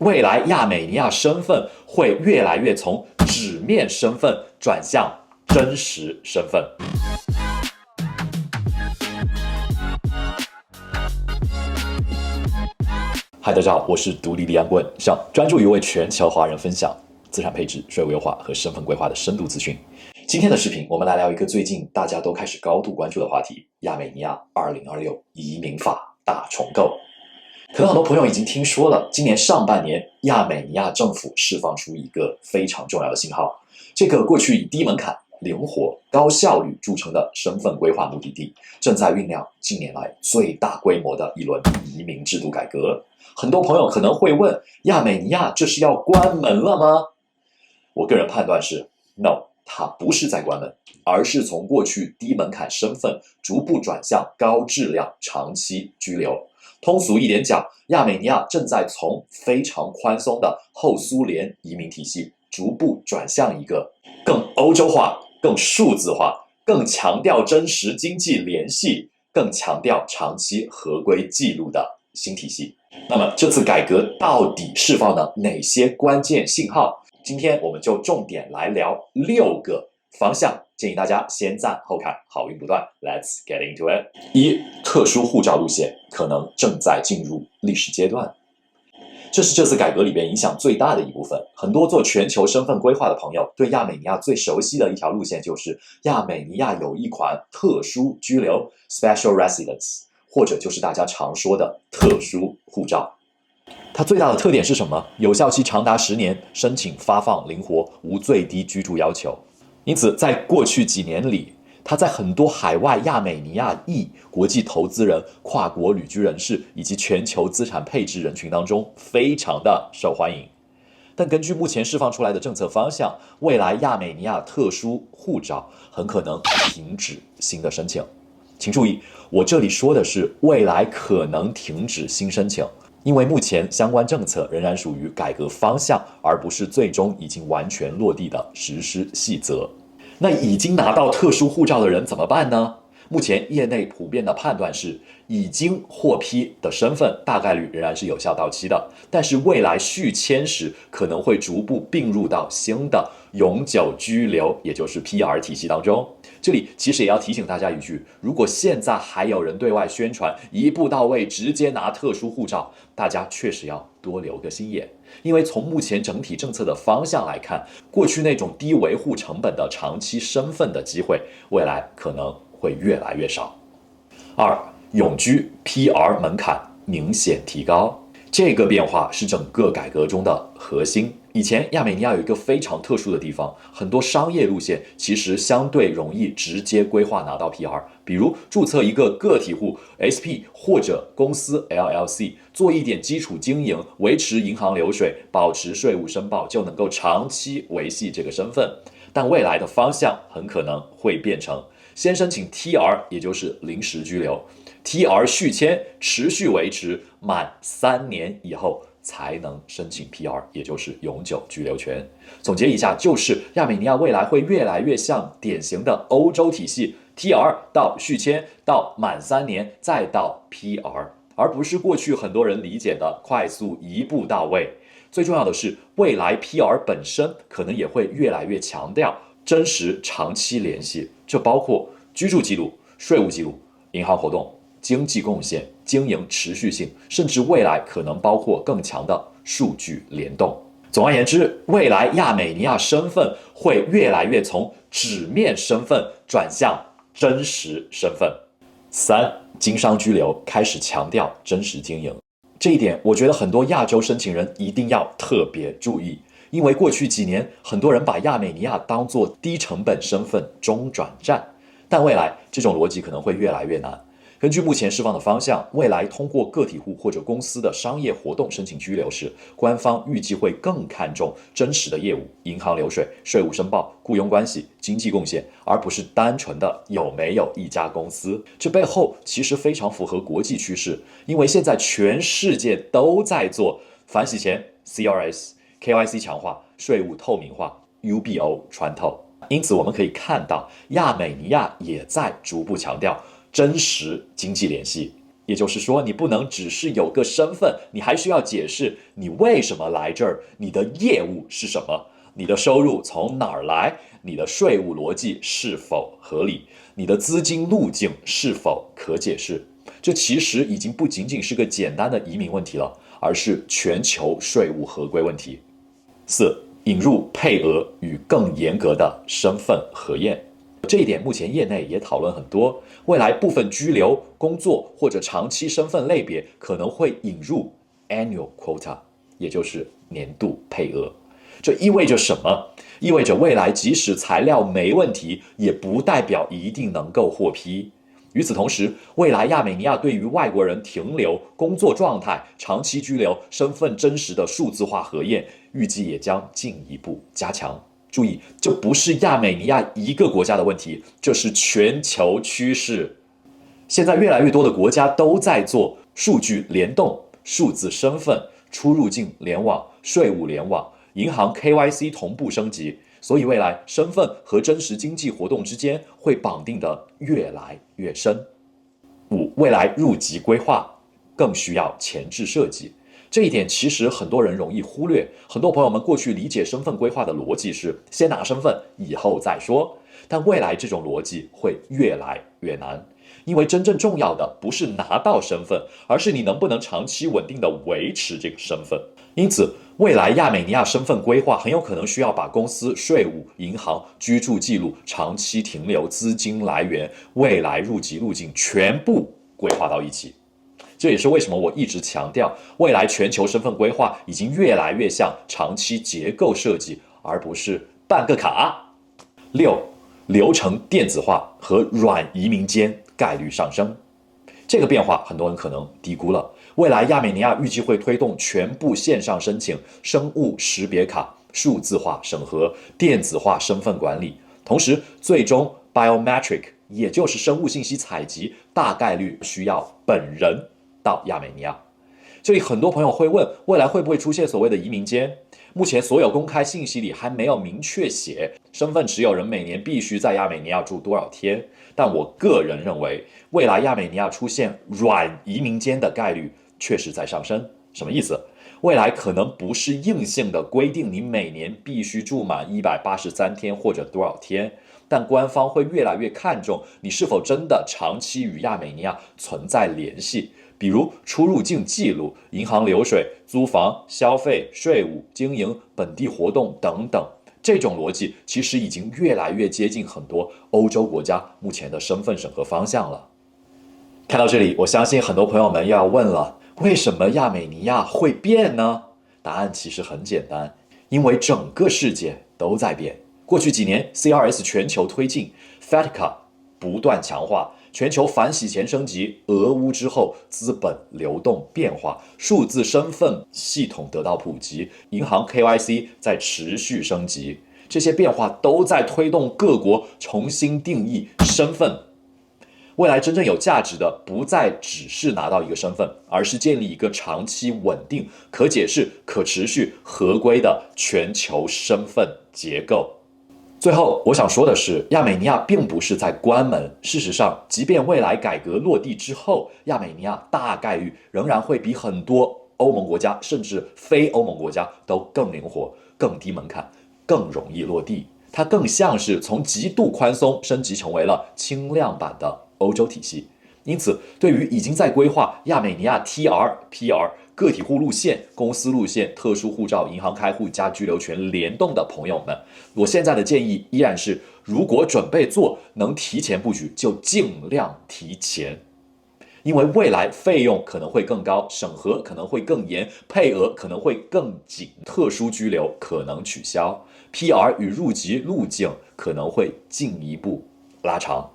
未來亞美尼亞身份會越來越從紙面身份轉向真實身份。嗨，大家好，我是獨立離岸顧問Sean，專注於為全球華人分享資產配置、稅務優化和身份規劃的深度資訊。今天的視頻，我們來聊一個最近大家都開始高度關注的話題——亞美尼亞2026移民法大重構。可能很多朋友已經聽說了，今年上半年，亞美尼亞政府釋放出一個非常重要的信號。這個過去以低門檻、靈活、高效率著稱的身份規劃目的地，正在醞釀近年來最大規模的一輪移民制度改革。很多朋友可能會問，亞美尼亞這是要關門了嗎？我個人判斷是 ，no， 它不是在關門，而是從過去低門檻身份逐步轉向高質量長期居留。通俗一點講，亞美尼亞正在從非常寬鬆的後蘇聯移民體系，逐步轉向一個更歐洲化、更數字化、更強調真實經濟聯繫、更強調長期合規記錄的新體系。那麼這次改革到底釋放了哪些關鍵信號？今天我們就重點來聊6個方向，建議大家先讚後看，好運不斷。Let's get into it。1. 特殊護照路線可能正在進入歷史階段，這是這次改革裡邊影響最大的一部分。很多做全球身份規劃的朋友對亞美尼亞最熟悉的一條路線就是亞美尼亞有一款特殊居留 （Special Residence），或者就是大家常說的特殊護照。它最大的特點是什麼？有效期長達10年，申請發放靈活，無最低居住要求。因此，在過去幾年裡，它在很多海外亞美尼亞裔國際投資人、跨國旅居人士以及全球資產配置人群當中非常的受歡迎。但根據目前釋放出來的政策方向，未來亞美尼亞特殊護照很可能停止新的申請。請注意，我這裡說的是未來可能停止新申請，因為目前相關政策仍然屬於改革方向，而不是最終已經完全落地的實施細則。那已經拿到特殊護照的人怎麼辦呢？目前業內普遍的判斷是，已經獲批的身份大概率仍然是有效到期的，但是未來續簽時可能會逐步併入到新的永久居留，也就是 PR 體系當中。這裡其實也要提醒大家一句，如果現在還有人對外宣傳一步到位直接拿特殊護照，大家確實要多留個心眼，因為從目前整體政策的方向來看，過去那種低維護成本的長期身份的機會，未來可能會越來越少。2. 永居 PR 門檻明顯提高，這個變化是整個改革中的核心。以前亞美尼亞有一個非常特殊的地方，很多商業路線其實相對容易直接規劃拿到 PR， 比如注冊一個個體戶 SP 或者公司 LLC， 做一點基礎經營，維持銀行流水，保持稅務申報，就能夠長期維繫這個身份。但未來的方向很可能會變成先申請 TR， 也就是臨時居留， TR 續簽持續維持滿3年以後才能申請 PR， 也就是永久居留權。總結一下，就是亞美尼亞未來會越來越像典型的歐洲體系， TR 到續簽到滿3年再到 PR， 而不是過去很多人理解的快速一步到位。最重要的是，未来 PR 本身可能也会越来越强調真實長期聯繫，這包括居住記錄、稅務記錄、銀行活動、經濟貢獻、經營持續性，甚至未來可能包括更強的數據聯動。總而言之，未來亞美尼亞身份會越來越從紙面身份轉向真實身份。3. 經商居留開始強調真實經營，這一點我覺得很多亞洲申請人一定要特別注意，因為過去幾年很多人把亞美尼亞當作低成本身份中轉站，但未來這種邏輯可能會越來越難。根據目前釋放的方向，未來通過個體戶或者公司的商業活動申請居留時，官方預計會更看重真實的業務、銀行流水、稅務申報、僱傭關係、經濟貢獻，而不是單純的有沒有一家公司。這背後其實非常符合國際趨勢，因為現在全世界都在做反洗錢、CRS、KYC 強化、稅務透明化、UBO 穿透。因此我們可以看到，亞美尼亞也在逐步強調真實經濟聯繫，也就是說，你不能只是有個身份，你還需要解釋你為什麼來這兒，你的業務是什麼，你的收入從哪兒來，你的稅務邏輯是否合理，你的資金路徑是否可解釋。這其實已經不僅僅是個簡單的移民問題了，而是全球稅務合規問題。4. 引入配額與更嚴格的身份核驗。這一點目前業內也討論很多，未來部分居留、工作或者長期身份類別可能會引入 annual quota， 也就是年度配額。這意味着什麼？意味着未來即使材料沒問題，也不代表一定能夠獲批。與此同時，未來亞美尼亞對於外國人停留、工作狀態、長期居留、身份真實的數字化核驗，預計也將進一步加強。注意，這不是亞美尼亞一個國家的問題，這是全球趨勢。現在越來越多的國家都在做數據聯動、數字身份、出入境聯網、稅務聯網、銀行 KYC 同步升級，所以未來身份和真實經濟活動之間會綁定得越來越深。5. 未來入籍規劃更需要前置設計。這一點其實很多人容易忽略，很多朋友們過去理解身份規劃的邏輯是先拿身份，以後再說。但未來這種邏輯會越來越難，因為真正重要的不是拿到身份，而是你能不能長期穩定地維持這個身份。因此，未來亞美尼亞身份規劃很有可能需要把公司、稅務、銀行、居住記錄、長期停留、資金來源、未來入籍路徑全部規劃到一起。這也是為什麼我一直強調，未來全球身份規劃已經越來越像長期結構設計，而不是辦個卡。6. 流程電子化和軟移民間概率上升。這個變化很多人可能低估了。未來亞美尼亞預計會推動全部線上申請、生物識別卡、數字化審核、電子化身份管理，同時最終 biometric 也就是生物信息採集，大概率需要本人到亞美尼亞。這裡很多朋友會問，未來會不會出現所謂的移民監？目前所有公開信息裡還沒有明確寫身份持有人每年必須在亞美尼亞住多少天，但我個人認為，未來亞美尼亞出現軟移民監的概率確實在上升。什麼意思？未來可能不是硬性的規定你每年必須住滿183天或者多少天，但官方會越來越看重你是否真的長期與亞美尼亞存在聯繫，比如出入境記錄、銀行流水、租房、消費、稅務、經營、本地活動等等。這種邏輯其實已經越來越接近很多歐洲國家目前的身份審核方向了。看到這裡，我相信很多朋友們又要問了，為什麼亞美尼亞會變呢？答案其實很簡單，因為整個世界都在變。過去幾年 CRS 全球推進， FATCA 不斷強化，全球反洗錢升級，俄烏之後資本流動變化，數字身份系統得到普及，銀行 KYC 在持續升級，這些變化都在推動各國重新定義身份。未來真正有價值的不再只是拿到一個身份，而是建立一個長期穩定、可解釋、可持續、合規的全球身份結構。最後，我想說的是，亞美尼亞並不是在關門。事實上，即便未來改革落地之後，亞美尼亞大概率仍然會比很多歐盟國家，甚至非歐盟國家都更靈活、更低門檻、更容易落地。它更像是從極度寬鬆升級成為了輕量版的歐洲體系。因此，對於已經在規劃亞美尼亞 TR、PR、個體戶路線、公司路線、特殊護照、銀行開戶加居留權聯動的朋友們，我現在的建議依然是，如果準備做，能提前布局就盡量提前。因為未來費用可能會更高，審核可能會更嚴，配額可能會更緊，特殊居留可能取消， PR 與入籍路徑可能會進一步拉長。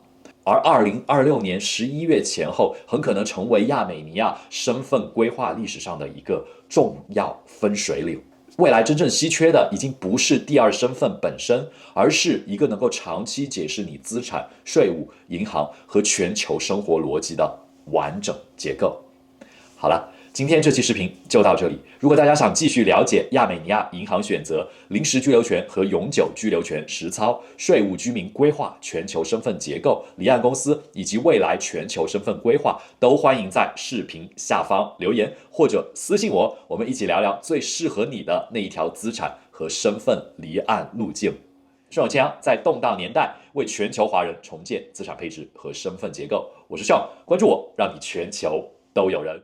而2026年11月前後，很可能成為亞美尼亞身份規劃歷史上的一個重要分水嶺。未來真正稀缺的已經不是第二身份本身，而是一個能夠長期解釋你資產、稅務、銀行和全球生活邏輯的完整結構。好了，今天這期視頻就到這裡。如果大家想繼續了解亞美尼亞銀行選擇、臨時居留權和永久居留權實操、稅務居民規劃、全球身份結構、離岸公司以及未來全球身份規劃，都歡迎在視頻下方留言或者私信我，我們一起聊聊最適合你的那一條資產和身份離岸路徑。順手牽羊，在動盪年代為全球華人重建資產配置和身份結構。我是Sean，關注我，讓你全球都有人。